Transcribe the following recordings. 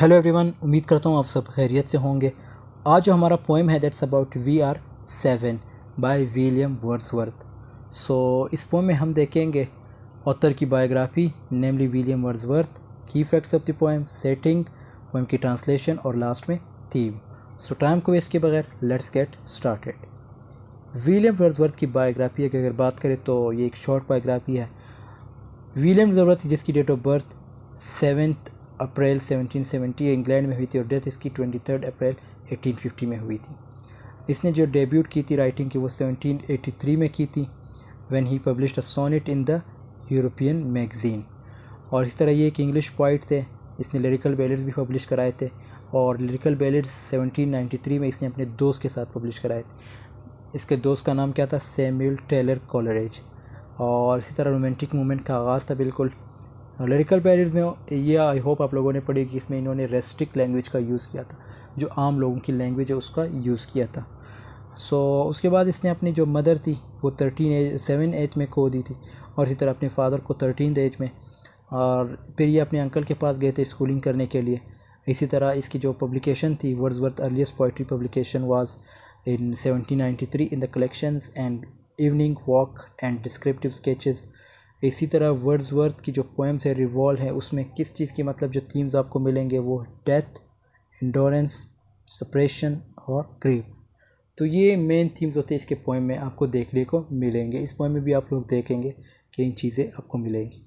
Hello everyone, उम्मीद करता हूँ आप सब खैरियत से होंगे। आज जो हमारा पोएम है that's about we are 7 by William Wordsworth. So इस पोएम में हम देखेंगे ऑथर की बायोग्राफी नेमली विलियम वर्ड्सवर्थ, की facts of the poem, setting, poem की ट्रांसलेशन और लास्ट में थीम। सो टाइम को वेस्ट के बगैर let's get started. William Wordsworth की बायोग्राफी की अगर बात करें तो ये एक शॉर्ट बायोग्राफी है। विलियम वर्ड्सवर्थ जिसकी date of birth 7 April 1770 England में हुई थी और डेथ इसकी 23 अप्रैल 1850 में हुई थी। इसने जो डेब्यूट की थी राइटिंग की वो 1783 में की थी when he published a sonnet in the European magazine. और इस तरह ये एक इंग्लिश पोइट थे। इसने लिरिकल बैलेड्स भी पब्लिश कराए थे और लिरिकल बैलेड्स 1793 में इसने अपने दोस्त के साथ पब्लिश कराए थे। इसके दोस्त का नाम क्या था? Samuel Taylor Coleridge. और इसी तरह रोमांटिक मूवमेंट का आगाज़ था बिल्कुल। लिरिकल बैलेड्स में ये आई होप आप लोगों ने पढ़ी कि इसमें इन्होंने रेस्ट्रिक्ट लैंग्वेज का यूज़ किया था, जो आम लोगों की लैंग्वेज है उसका यूज़ किया था। उसके बाद इसने अपनी जो मदर थी वो 7 एज में खो दी थी और इसी तरह अपने फादर को 13 एज में। और फिर ये अपने अंकल के पास गए थे स्कूलिंग करने के लिए। इसी तरह इसकी जो पब्लिकेशन थी Wordsworth earliest poetry publication was in 1793 in the collections and evening walk and descriptive sketches. इसी तरह वर्ड्सवर्थ की जो पोएम्स है रिवॉल्व है, उसमें किस चीज़ की मतलब जो थीम्स आपको मिलेंगे वो डेथ, एंडोरेंस, सप्रेशन और ग्रीफ। तो ये मेन थीम्स होते हैं इसके पोएम में, आपको देखने को मिलेंगे। इस पोएम में भी आप लोग देखेंगे कि इन चीज़ें आपको मिलेंगी।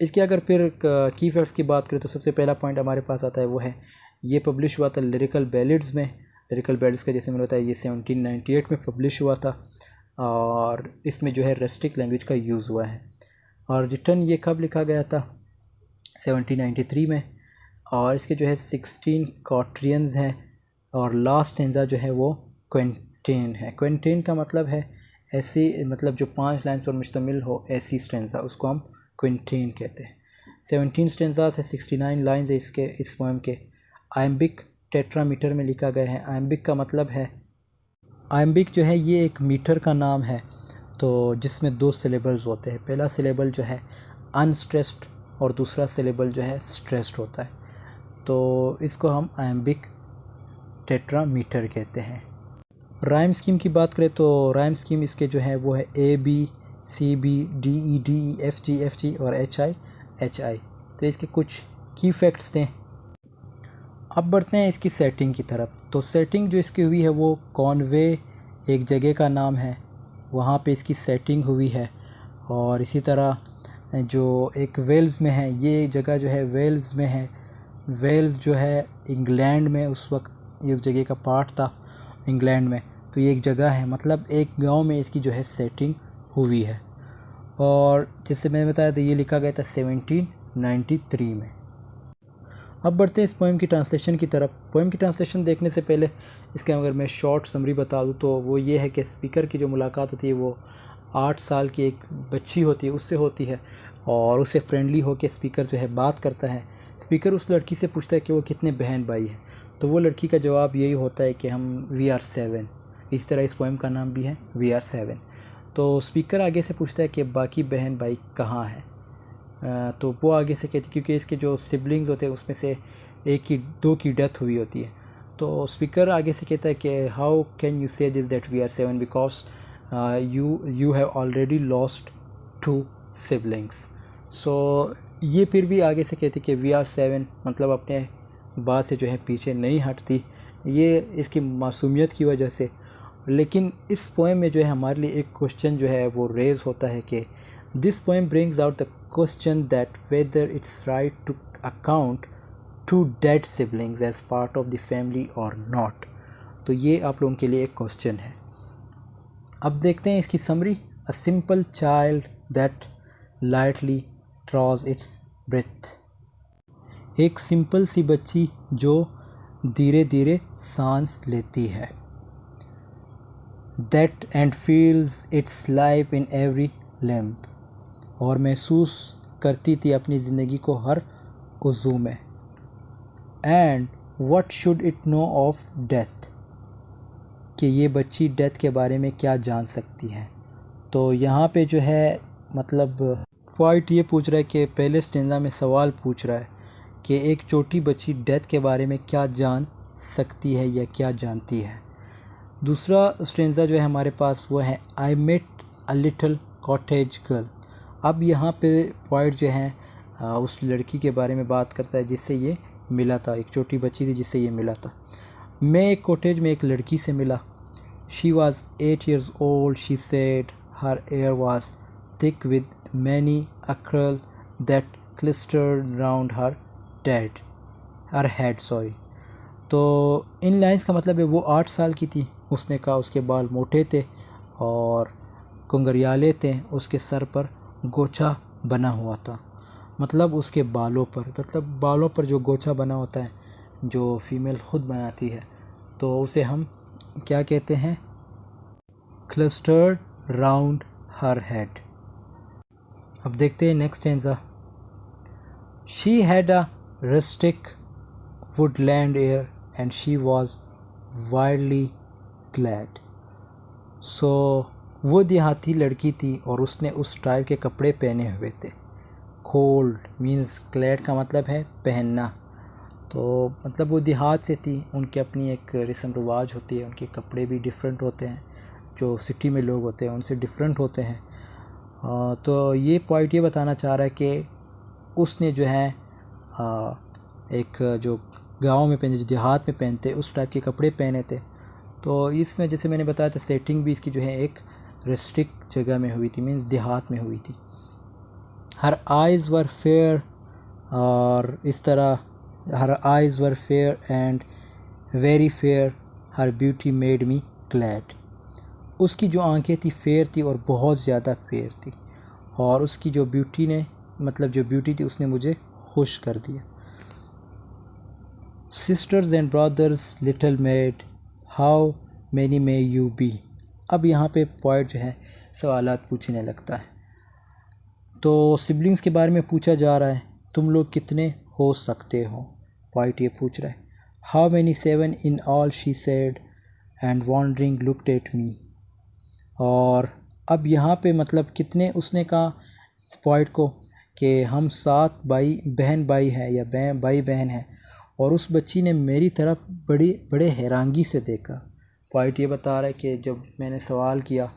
इसके अगर फिर की फैक्ट्स की बात करें तो सबसे पहला पॉइंट हमारे पास आता है वो है ये पब्लिश हुआ था लिरिकल बैलेड्स में। लिरिकल बैलेड्स का जैसे मैंने बताया ये 1798 में पब्लिश हुआ था और इसमें जो है रेस्ट्रिक्ट लैंग्वेज का यूज़ हुआ है। और रिटर्न ये कब लिखा गया था? 1793 में। और इसके जो है 16 क्वाट्रियंस हैं और लास्ट स्टैंजा जो है वो क्विंटेन है। क्विंटेन का मतलब है ऐसी, मतलब जो 5 लाइन पर मुश्तमिल हो ऐसी स्टैंजा, उसको हम क्विंटेन कहते हैं। 17 स्टैंजास है, 69 लाइन्स है इसके इस पोएम के। आयम्बिक टेट्रामीटर में लिखा गया है। आयम्बिक का मतलब है, आयम्बिक जो है ये एक मीटर का नाम है तो जिसमें 2 सिलेबल्स होते हैं। पहला सिलेबल जो है अनस्ट्रेस्ड और दूसरा सिलेबल जो है स्ट्रेस्ड होता है, तो इसको हम आयम्बिक टेट्रामीटर कहते हैं। राइम स्कीम की बात करें तो राइम स्कीम इसके जो है वो है AB CB DE DE FG और HI। तो इसके कुछ की फैक्ट्स थे। अब बढ़ते हैं इसकी सेटिंग की तरफ। तो सेटिंग जो इसकी हुई है वो कॉनवे एक जगह का नाम है, वहाँ पे इसकी सेटिंग हुई है। और इसी तरह जो एक वेल्स में है, ये जगह जो है वेल्स में है। वेल्स जो है इंग्लैंड में उस वक्त इस जगह का पार्ट था इंग्लैंड में, तो ये एक जगह है, मतलब एक गांव में इसकी जो है सेटिंग हुई है। और जैसे मैंने बताया था ये लिखा गया था 1793 में। अब बढ़ते हैं इस पोएम की ट्रांसलेशन की तरफ। पोएम की ट्रांसलेशन देखने से पहले इसके अगर मैं शॉर्ट समरी बता दूं तो वो ये है कि स्पीकर की जो मुलाकात होती है वो 8 साल की एक बच्ची होती है उससे होती है और उससे फ्रेंडली होकर स्पीकर जो है बात करता है। स्पीकर उस लड़की से पूछता है कि वो कितने बहन भाई हैं, तो वो लड़की का जवाब यही होता है कि हम वी आर 7। इस तरह इस पोएम का नाम भी है वी आर 7। तो स्पीकर आगे से पूछता है कि बाकी बहन भाई कहाँ हैं, तो वो आगे से कहती क्योंकि इसके जो सिबलिंग्स होते हैं उसमें से 2 की डेथ हुई होती है। तो स्पीकर आगे से कहता है कि how can you say this that we are 7 because you have already lost 2 siblings. So ये फिर भी आगे से कहती कि वी आर 7 मतलब अपने बात से जो है पीछे नहीं हटती, ये इसकी मासूमियत की वजह से। लेकिन इस पोएम में जो है हमारे लिए एक क्वेश्चन जो है वो रेज़ होता है कि this poem brings out the question that whether it's right to account 2 dead siblings as part of the family or not। तो ये आप लोगों के लिए एक क्वेश्चन है। अब देखते हैं इसकी summary. A simple child that lightly draws its breath। एक सिंपल सी बच्ची जो धीरे धीरे सांस लेती है। That and feels its life in every limb। और महसूस करती थी अपनी ज़िंदगी को हर उज़ू में। And what should it know of death. कि ये बच्ची डेथ के बारे में क्या जान सकती है। तो यहाँ पे जो है मतलब पॉइंट ये पूछ रहा है कि पहले स्टेंजा में सवाल पूछ रहा है कि एक छोटी बच्ची डेथ के बारे में क्या जान सकती है या क्या जानती है। दूसरा स्टेंजा जो है हमारे पास वो है I met a little cottage girl. अब यहाँ पे पॉइंट जो है उस लड़की के बारे में बात करता है जिससे ये मिला था, एक छोटी बच्ची थी जिससे ये मिला था। मैं एक कॉटेज में एक लड़की से मिला। She was 8 years old, she said. Her hair was thick with many a curl that clustered round her head. तो इन लाइंस का मतलब है वो 8 साल की थी। उसने कहा उसके बाल मोटे थे और कुंगरियाले थे, उसके सर पर गोछा बना हुआ था। मतलब उसके बालों पर, मतलब बालों पर जो गोछा बना होता है जो फीमेल ख़ुद बनाती है, तो उसे हम क्या कहते हैं? Clustered round her head. अब देखते हैं next stanza. She had a rustic woodland air and she was wildly clad. So वो देहाती लड़की थी और उसने उस टाइप के कपड़े पहने हुए थे। कोल्ड मीन्स क्लैड का मतलब है पहनना, तो मतलब वो देहात से थी, उनकी अपनी एक रस्म रिवाज होती है, उनके कपड़े भी डिफरेंट होते हैं, जो सिटी में लोग होते हैं उनसे डिफरेंट होते हैं। तो ये पॉइंट ये बताना चाह रहा है कि उसने जो है एक जो गांव में पहनते, जो देहात में पहनते, उस टाइप के कपड़े पहने थे। तो इसमें जैसे मैंने बताया था सेटिंग भी इसकी जो है एक रिस्ट्रिक्ट जगह में हुई थी, मीन्स देहात में हुई थी। हर आइज़ वर फेयर, और इस तरह हर eyes were fair and very fair, her beauty made me glad. उसकी जो आंखें थी फेयर थी और बहुत ज़्यादा फेयर थी, और उसकी जो ब्यूटी ने, मतलब जो ब्यूटी थी उसने मुझे खुश कर दिया। Sisters and brothers little maid, how many may you be. अब यहाँ पे पॉइंट जो है सवालात पूछने लगता है। तो सिबलिंग्स के बारे में पूछा जा रहा है, तुम लोग कितने हो सकते हो, पॉइंट ये पूछ रहा है। How many 7 in all, she said and wondering looked at me. और अब यहाँ पे मतलब कितने उसने कहा पॉइंट को कि हम 7 बहन भाई हैं या भाई बहन हैं, और उस बच्ची ने मेरी तरफ बड़े हैरानगी से देखा। पॉइंट ये बता रहा है कि जब मैंने सवाल किया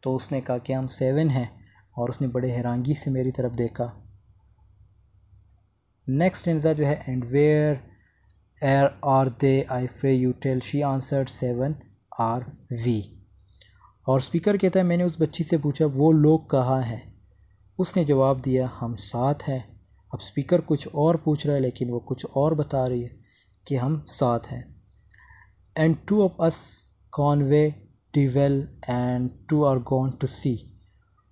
तो उसने कहा कि हम 7 हैं, और उसने बड़े हैरानगी से मेरी तरफ देखा। नेक्स्ट स्टेंजा जो है and where are they I pray you tell, she answered 7 are we. और स्पीकर कहता है मैंने उस बच्ची से पूछा वो लोग कहाँ हैं, उसने जवाब दिया हम 7 हैं। अब स्पीकर कुछ और पूछ रहा है लेकिन वो कुछ और बता रही है कि हम 7 हैं। And 2 of us Conway dwell and 2 are gone to sea।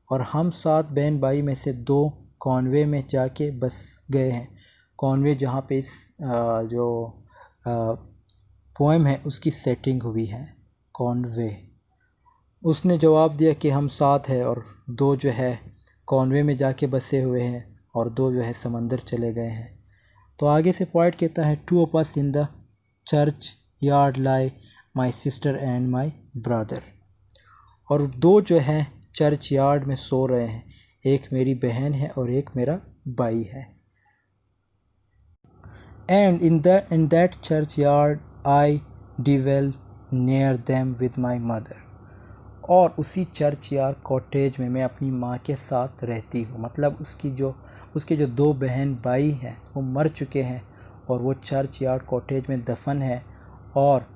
और हम 7 बहन भाई में से 2 कॉन्वे में जाके बस गए हैं। कॉन्वे जहाँ पे इस जो पोएम है उसकी सेटिंग हुई है, कॉन्वे। उसने जवाब दिया कि हम 7 हैं और 2 जो है कॉन्वे में जाके बसे हुए हैं और 2 जो है समंदर चले गए हैं। तो आगे से पॉइंट कहता है 2 of us in the church yard lie, my sister and my brother। और 2 जो है चर्च यार्ड में सो रहे हैं, एक मेरी बहन है और एक मेरा भाई है। And in that churchyard I dwell near them with my mother। और उसी चर्च यार्ड कॉटेज में मैं अपनी माँ के साथ रहती हूँ। मतलब उसके जो 2 बहन भाई हैं वो मर चुके हैं और वो चर्च यार्ड कॉटेज में दफन है, और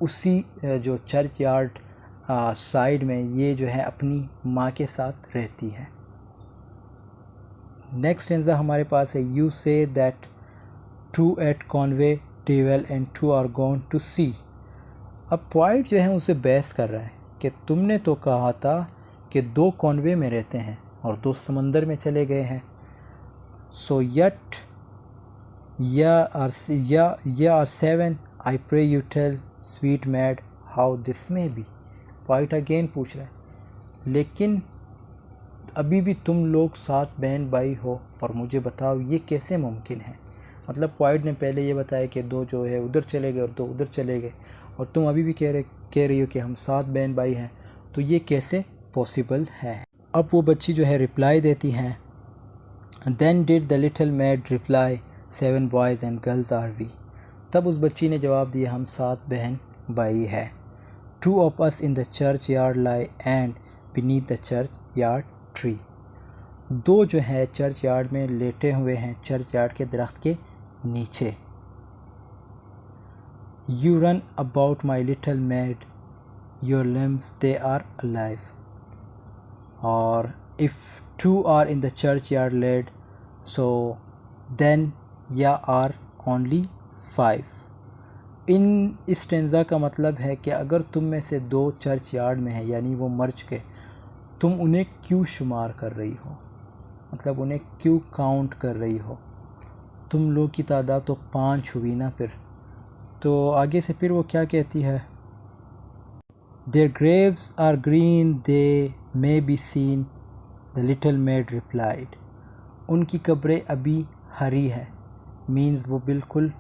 उसी जो चर्च यार्ड साइड में ये जो है अपनी माँ के साथ रहती है। नेक्स्ट स्टेंजा हमारे पास है you say that 2 at Conway dwell and 2 are gone to sea। अब पॉइंट जो है उसे बहस कर रहा है कि तुमने तो कहा था कि 2 कॉन्वे में रहते हैं और 2 समंदर में चले गए हैं। So yet you are 7 I pray you tell sweet maid how this may be. Point again पूछ रहा है लेकिन अभी भी तुम लोग 7 बहन भाई हो और मुझे बताओ ये कैसे मुमकिन है। मतलब पॉइंट ने पहले ये बताया कि 2 जो है उधर चले गए और 2 उधर चले गए, और तुम अभी भी कह रही हो कि हम 7 बहन भाई हैं, तो ये कैसे पॉसिबल है। अब वो बच्ची जो है रिप्लाई देती हैं, then did the little maid reply 7 boys and girls are we. तब उस बच्ची ने जवाब दिया, हम 7 बहन भाई है। 2 of us in the church yard lie and beneath the church yard tree। 2 जो है चर्च यार्ड में लेटे हुए हैं, चर्च यार्ड के दरख्त के नीचे। You run about my little maid, your limbs they are alive। और if 2 are in the churchyard laid, so then ya are only 5। इस स्टेंजा का मतलब है कि अगर तुम में से 2 चर्च यार्ड में हैं, यानी वो मर चुके, तुम उन्हें क्यों शुमार कर रही हो, मतलब उन्हें क्यों काउंट कर रही हो, तुम लोग की तादाद तो 5 हुई ना। फिर तो आगे से फिर वो क्या कहती है, Their graves are green, they may be seen, the little maid replied। उनकी कब्रें अभी हरी है, मीन्स वो बिल्कुल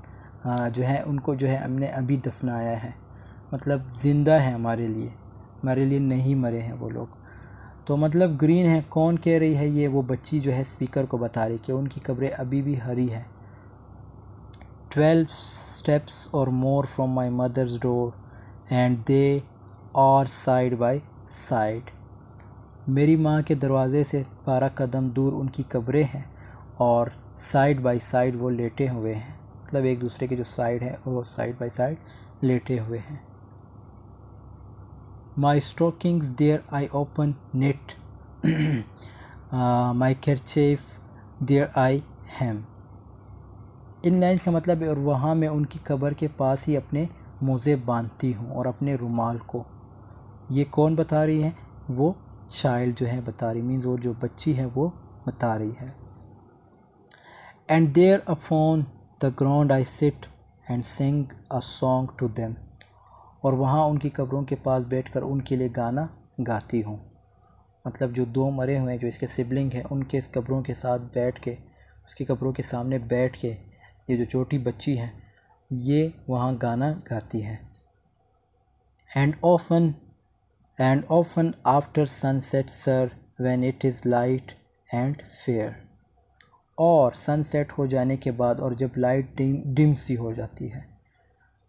जो है उनको जो है हमने अभी दफनाया है, मतलब ज़िंदा है हमारे लिए नहीं मरे हैं वो लोग। तो मतलब ग्रीन है, कौन कह रही है ये, वो बच्ची जो है स्पीकर को बता रही कि उनकी कब्रें अभी भी हरी है। 12 steps or more from my mother's door and they are side by side। मेरी माँ के दरवाज़े से 12 कदम दूर उनकी कब्रें हैं और साइड बाय साइड वो लेटे हुए हैं, मतलब एक दूसरे के जो साइड है वो साइड बाय साइड लेटे हुए हैं। My stockings there I open knit, my kerchief there I hem। In lines का मतलब है, और वहाँ मैं उनकी कब्र के पास ही अपने मोज़े बांधती हूँ और अपने रुमाल को। ये कौन बता रही है, वो चाइल्ड जो है बता रही, मीन्स वो जो बच्ची है वो बता रही है। And there upon the ground I sit and sing a song to them. और वहाँ उनकी कब्रों के पास बैठकर उनके लिए गाना गाती हूँ, मतलब जो 2 मरे हुए हैं जो इसके सिबलिंग हैं, उनके इस कब्रों के साथ बैठ के, उसकी कब्रों के सामने बैठ के ये जो छोटी बच्ची है ये वहाँ गाना गाती है। And often after sunset sir when it is light and fair. और सनसेट हो जाने के बाद और जब लाइट डिम सी हो जाती है,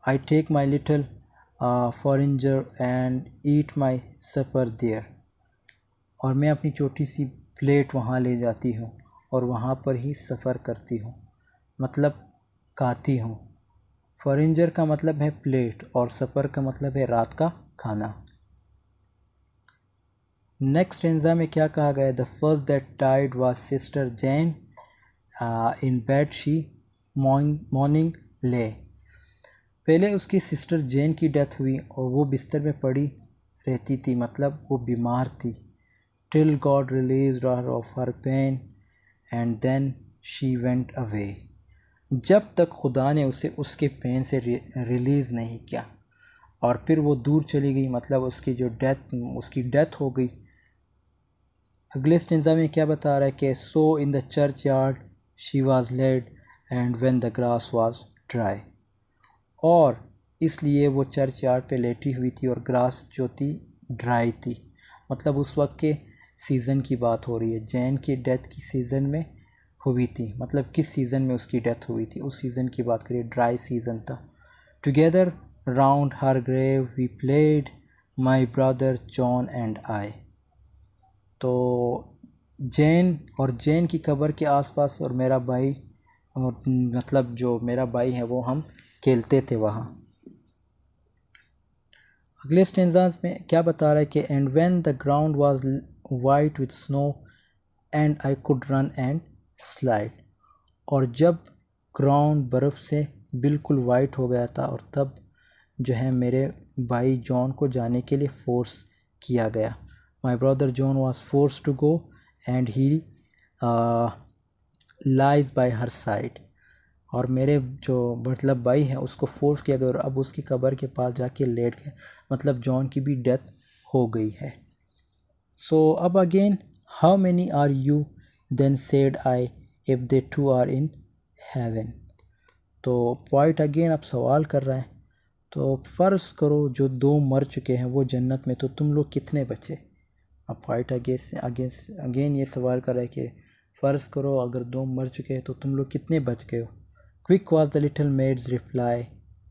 I take my little porringer and eat my supper there. और मैं अपनी छोटी सी प्लेट वहाँ ले जाती हूँ और वहाँ पर ही सफ़र करती हूँ, मतलब खाती हूँ। फॉरेंजर का मतलब है प्लेट और सफ़र का मतलब है रात का खाना। नेक्स्ट स्टेंजा में क्या कहा गया, the first that died was sister Jain in bed she morning ले। पहले उसकी सिस्टर जैन की डेथ हुई और वो बिस्तर में पड़ी रहती थी, मतलब वो बीमार थी। Till God released her of her pain and then she went away. जब तक खुदा ने उसे उसके पेन से रिलीज़ नहीं किया और फिर वो दूर चली गई, मतलब उसकी डेथ हो गई। अगले स्टेंजा में क्या बता रहा है कि so in the churchyard she was laid and when the grass was dry. और इसलिए वो चर्च यार्ड पे लेटी हुई थी और ग्रास जो थी ड्राई थी, मतलब उस वक्त के सीज़न की बात हो रही है। जैन की डेथ की सीज़न में हुई थी, मतलब किस सीज़न में उसकी डेथ हुई थी उस सीज़न की बात करिए, ड्राई सीज़न था। Together round her grave we played my brother John and I. तो जैन की कब्र के आसपास और मेरा भाई, और मतलब जो मेरा भाई है वो हम खेलते थे वहाँ। अगले स्टेंजाज में क्या बता रहा है कि and when the ground was white with snow and I could run and slide. और जब ग्राउंड बर्फ़ से बिल्कुल वाइट हो गया था और तब जो है मेरे भाई जॉन को जाने के लिए फ़ोर्स किया गया। My brother John was forced to go and he lies by her side. और मेरे जो मतलब भाई हैं उसको फोर्स किया गया और अब उसकी कब्र के पास जाके लेट गए, मतलब जॉन की भी डेथ हो गई है। सो अब again how many are you then said I if they two are in heaven. तो पॉइंट अगेन अब सवाल कर रहा है, तो फ़र्ज़ करो जो 2 मर चुके हैं वो जन्नत में, तो तुम लोग कितने बचे। अब पॉइंट अगेन ये सवाल कर रहा है कि फ़र्ज़ करो अगर 2 मर चुके हैं तो तुम लोग कितने बच गए हो। Quick was the little maid's reply,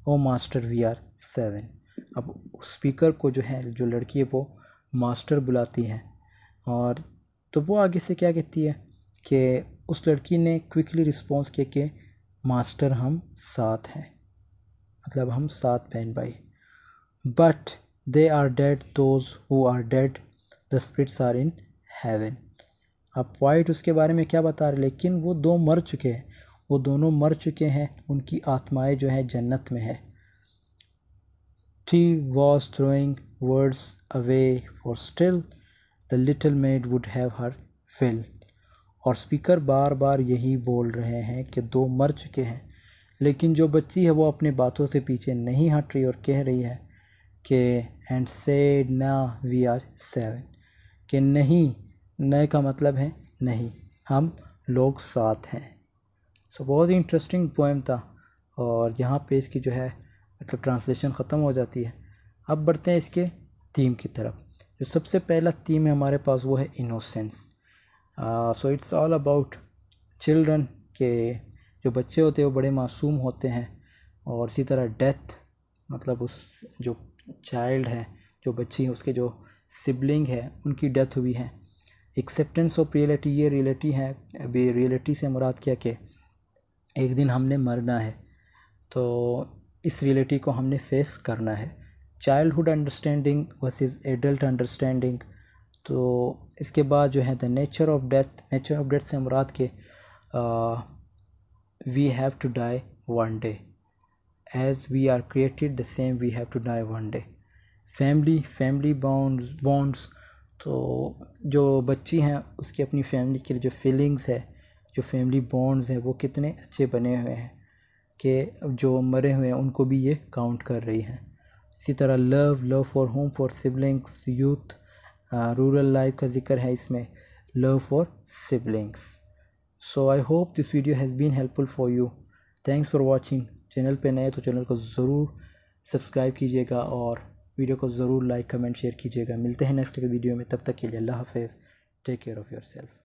O master we are 7। अब स्पीकर को जो है, जो लड़की है वो मास्टर बुलाती है, और तो वो आगे से क्या कहती है कि उस लड़की ने क्विकली रिस्पॉन्स किया कि मास्टर हम 7 हैं, मतलब हम 7 बहन भाई। But they are dead those who are dead, the spirits are in heaven. अब पॉइंट उसके बारे में क्या बता रहे, लेकिन वो 2 मर चुके हैं, वो दोनों मर चुके हैं, उनकी आत्माएं जो है जन्नत में है। She was throwing words away, for still the little maid would have her fill। और स्पीकर बार बार यही बोल रहे हैं कि 2 मर चुके हैं, लेकिन जो बच्ची है वो अपनी बातों से पीछे नहीं हट रही और कह रही है कि एंड सेड ना वी आर 7, कि नहीं, नए का मतलब है नहीं, हम लोग 7 हैं। सो बहुत ही इंटरेस्टिंग पोएम था, और यहाँ पे इसकी जो है मतलब ट्रांसलेशन ख़त्म हो जाती है। अब बढ़ते हैं इसके थीम की तरफ। जो सबसे पहला थीम है हमारे पास वो है innocence. So it's all about children, के जो बच्चे होते हैं वो बड़े मासूम होते हैं, और इसी तरह डेथ, मतलब उस जो चाइल्ड है, जो बच्ची है, उसके जो सिबलिंग है उनकी डेथ हुई है। एक्सेप्टेंस ऑफ रियलिटी, ये रियलिटी है। अभी रियलिटी से मुराद क्या कि एक दिन हमने मरना है, तो इस रियलिटी को हमने फेस करना है। Childhood understanding versus adult understanding, तो इसके बाद जो है the nature of death. Nature of death से मुराद के we have to die one day, as we are created the same we have to die one day. Family bonds, तो जो बच्ची हैं उसकी अपनी फैमिली के लिए जो फीलिंग्स है, जो फैमिली बॉन्ड्स हैं वो कितने अच्छे बने हुए हैं कि जो मरे हुए हैं उनको भी ये काउंट कर रही हैं। इसी तरह love for home, for siblings, youth, rural life का जिक्र है इसमें, love for siblings. So I hope this video has been helpful for you. Thanks for watching. Channel पे नए तो चैनल को ज़रूर सब्सक्राइब कीजिएगा, और वीडियो को ज़रूर लाइक कमेंट शेयर कीजिएगा। मिलते हैं नेक्स्ट वीडियो में, तब तक के लिए अल्लाह हाफ़िज़। Take care of yourself.